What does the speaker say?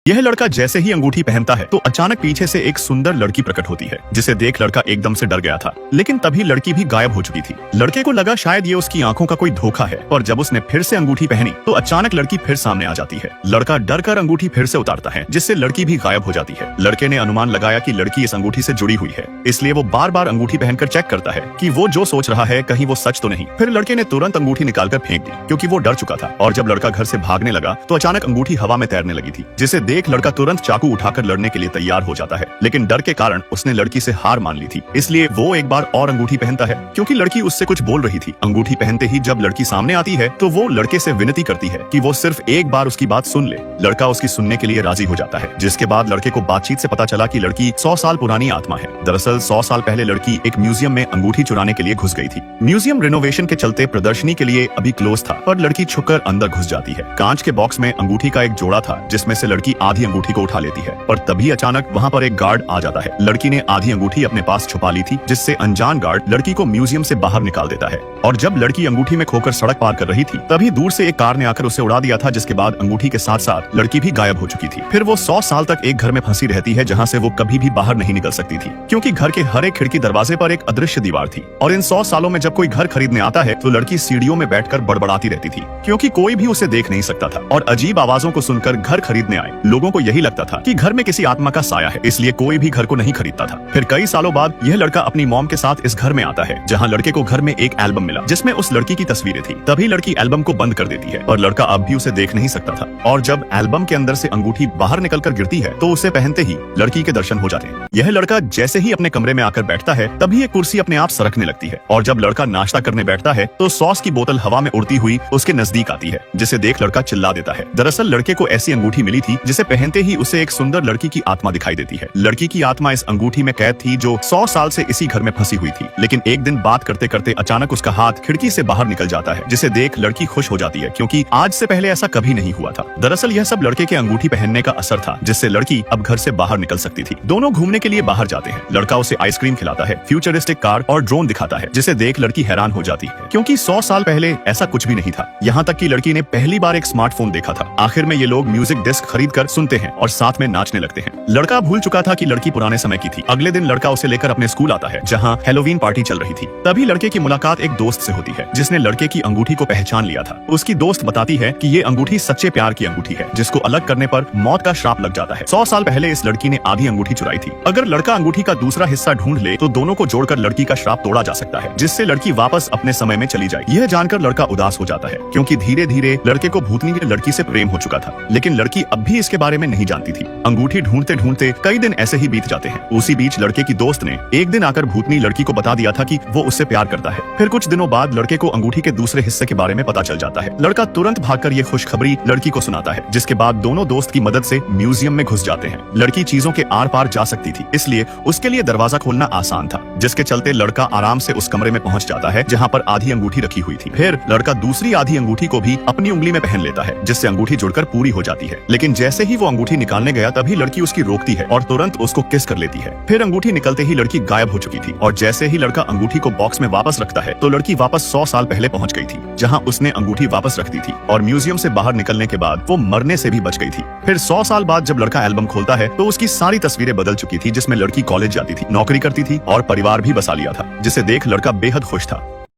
यह लड़का जैसे ही अंगूठी पहनता है तो अचानक पीछे से एक सुंदर लड़की प्रकट होती है, जिसे देख लड़का एकदम से डर गया था। लेकिन तभी लड़की भी गायब हो चुकी थी। लड़के को लगा शायद ये उसकी आंखों का कोई धोखा है, और जब उसने फिर से अंगूठी पहनी तो अचानक लड़की फिर सामने आ जाती है। लड़का डर कर अंगूठी फिर से उतारता है, जिससे लड़की भी गायब हो जाती है। लड़के ने अनुमान लगाया कि लड़की इस अंगूठी से जुड़ी हुई है, इसलिए वो बार बार अंगूठी पहनकर चेक करता है कि वो जो सोच रहा है कहीं वो सच तो नहीं। फिर लड़के ने तुरंत अंगूठी निकालकर फेंक दी, क्योंकि वो डर चुका था। और जब लड़का घर से भागने लगा तो अचानक अंगूठी हवा में तैरने लगी थी, जिसे देख लड़का तुरंत चाकू उठाकर लड़ने के लिए तैयार हो जाता है। लेकिन डर के कारण उसने लड़की से हार मान ली थी, इसलिए वो एक बार और अंगूठी पहनता है, क्योंकि लड़की उससे कुछ बोल रही थी। अंगूठी पहनते ही जब लड़की सामने आती है तो वो लड़के से विनती करती है कि वो सिर्फ एक बार उसकी बात सुन ले। लड़का उसकी सुनने के लिए राजी हो जाता है, जिसके बाद लड़के को बातचीत से पता चला कि लड़की 100 साल पुरानी आत्मा है। दरअसल 100 साल पहले लड़की एक म्यूजियम में अंगूठी चुराने के लिए घुस गई थी। म्यूजियम रिनोवेशन के चलते प्रदर्शनी के लिए अभी क्लोज था, पर लड़की छुपकर अंदर घुस जाती है। कांच के बॉक्स में अंगूठी का एक जोड़ा था, जिसमें से लड़की आधी अंगूठी को उठा लेती है, पर तभी अचानक वहाँ पर एक गार्ड आ जाता है। लड़की ने आधी अंगूठी अपने पास छुपा ली थी, जिससे अनजान गार्ड लड़की को म्यूजियम से बाहर निकाल देता है। और जब लड़की अंगूठी में खोकर सड़क पार कर रही थी, तभी दूर से एक कार ने आकर उसे उड़ा दिया था, जिसके बाद अंगूठी के साथ साथ लड़की भी गायब हो चुकी थी। फिर वो 100 साल तक एक घर में फंसी रहती है, जहाँ से वो कभी भी बाहर नहीं निकल सकती थी, क्योंकि घर के हर एक खिड़की दरवाजे पर एक अदृश्य दीवार थी। और इन 100 सालों में जब कोई घर खरीदने आता है तो लड़की सीढ़ियों में बैठकर बड़बड़ाती रहती थी, क्योंकि कोई भी उसे देख नहीं सकता था। और अजीब आवाजों को सुनकर घर खरीदने आए लोगों को यही लगता था कि घर में किसी आत्मा का साया है, इसलिए कोई भी घर को नहीं खरीदता था। फिर कई सालों बाद यह लड़का अपनी मॉम के साथ इस घर में आता है, जहाँ लड़के को घर में एक एल्बम मिला, जिसमें उस लड़की की तस्वीरें थी। तभी लड़की एल्बम को बंद कर देती है, और लड़का अब भी उसे देख नहीं सकता था। और जब एल्बम के अंदर से अंगूठी बाहर निकलकर गिरती है तो उसे पहनते ही लड़की के दर्शन हो जाते हैं। यह लड़का जैसे ही अपने कमरे में आकर बैठता है, तभी एक कुर्सी अपने आप सरकने लगती है, और जब लड़का नाश्ता करने बैठता है तो सॉस की बोतल हवा में उड़ती हुई उसके नजदीक आती है, जिसे देख लड़का चिल्ला देता है। दरअसल लड़के को ऐसी अंगूठी मिली थी, जिसे पहनते ही उसे एक सुंदर लड़की की आत्मा दिखाई देती है। लड़की की आत्मा इस अंगूठी में कैद थी, जो 100 साल से इसी घर में फंसी हुई थी। लेकिन एक दिन बात करते करते अचानक उसका हाथ खिड़की से बाहर निकल जाता है, जिसे देख लड़की खुश हो जाती है, क्योंकि आज से पहले ऐसा कभी नहीं हुआ था। दरअसल यह सब लड़के के अंगूठी पहनने का असर था, जिससे लड़की अब घर से बाहर निकल सकती थी। दोनों घूमने के लिए बाहर जाते हैं। लड़का उसे आइसक्रीम खिलाता है, फ्यूचरिस्टिक कार और ड्रोन दिखाता है, जिसे देख लड़की हैरान हो जाती है, क्योंकि 100 साल पहले ऐसा कुछ भी नहीं था। यहाँ तक कि लड़की ने पहली बार एक स्मार्टफोन देखा था। आखिर में ये लोग म्यूजिक डिस्क खरीद कर सुनते हैं और साथ में नाचने लगते हैं। लड़का भूल चुका था कि लड़की पुराने समय की थी। अगले दिन लड़का उसे लेकर अपने स्कूल आता है, जहाँ हेलोवीन पार्टी चल रही थी। तभी लड़के की मुलाकात एक दोस्त से होती है, जिसने लड़के की अंगूठी को पहचान लिया था। उसकी दोस्त बताती है कि ये अंगूठी सच्चे प्यार की अंगूठी है, जिसको अलग करने पर मौत का श्राप लग जाता है। 100 साल पहले इस लड़की ने आधी अंगूठी चुराई थी। अगर लड़का अंगूठी का दूसरा हिस्सा ढूंढ ले तो दोनों को जोड़कर लड़की का श्राप तोड़ा जा सकता है, जिससे लड़की वापस अपने समय में चली जाए। यह जानकर लड़का उदास हो जाता है, क्योंकि धीरे धीरे लड़के को भूतनी के लड़की से प्रेम हो चुका था। लेकिन लड़की अब भी इसके बारे में नहीं जानती थी। अंगूठी ढूंढते ढूंढते कई दिन ऐसे ही बीत जाते हैं। उसी बीच लड़के की दोस्त ने एक दिन आकर भूतनी लड़की को बता दिया था कि वो उससे प्यार करता है। फिर कुछ दिनों बाद लड़के को अंगूठी के दूसरे हिस्से के बारे में पता चल जाता है। लड़का तुरंत भागकर ये खुशखबरी लड़की को सुनाता है, जिसके बाद दोनों दोस्त की मदद से म्यूजियम में घुस जाते हैं। लड़की चीजों के आर पार जा सकती थी, इसलिए उसके लिए दरवाजा खोलना आसान था, जिसके चलते लड़का आराम से उस कमरे में पहुंच जाता है जहां पर आधी अंगूठी रखी हुई थी। फिर लड़का दूसरी आधी अंगूठी को भी अपनी उंगली में पहन लेता है, जिससे अंगूठी जुड़कर पूरी हो जाती है। लेकिन जैसे ही वो अंगूठी निकालने गया, तभी लड़की उसकी रोकती है और तुरंत उसको किस कर लेती है। फिर अंगूठी निकलते ही लड़की गायब हो चुकी थी, और जैसे ही लड़का अंगूठी को बॉक्स में वापस रखता है तो लड़की वापस 100 साल पहले पहुंच गई थी, जहां उसने अंगूठी वापस रख दी थी। और म्यूजियम से बाहर निकलने के बाद वो मरने से भी बच गई थी। फिर 100 साल बाद जब लड़का एल्बम खोलता है तो उसकी सारी तस्वीरें बदल चुकी थी, जिसमें लड़की कॉलेज जाती थी, नौकरी करती थी और परिवार भी बसा लिया था, जिसे देख लड़का बेहद खुश था।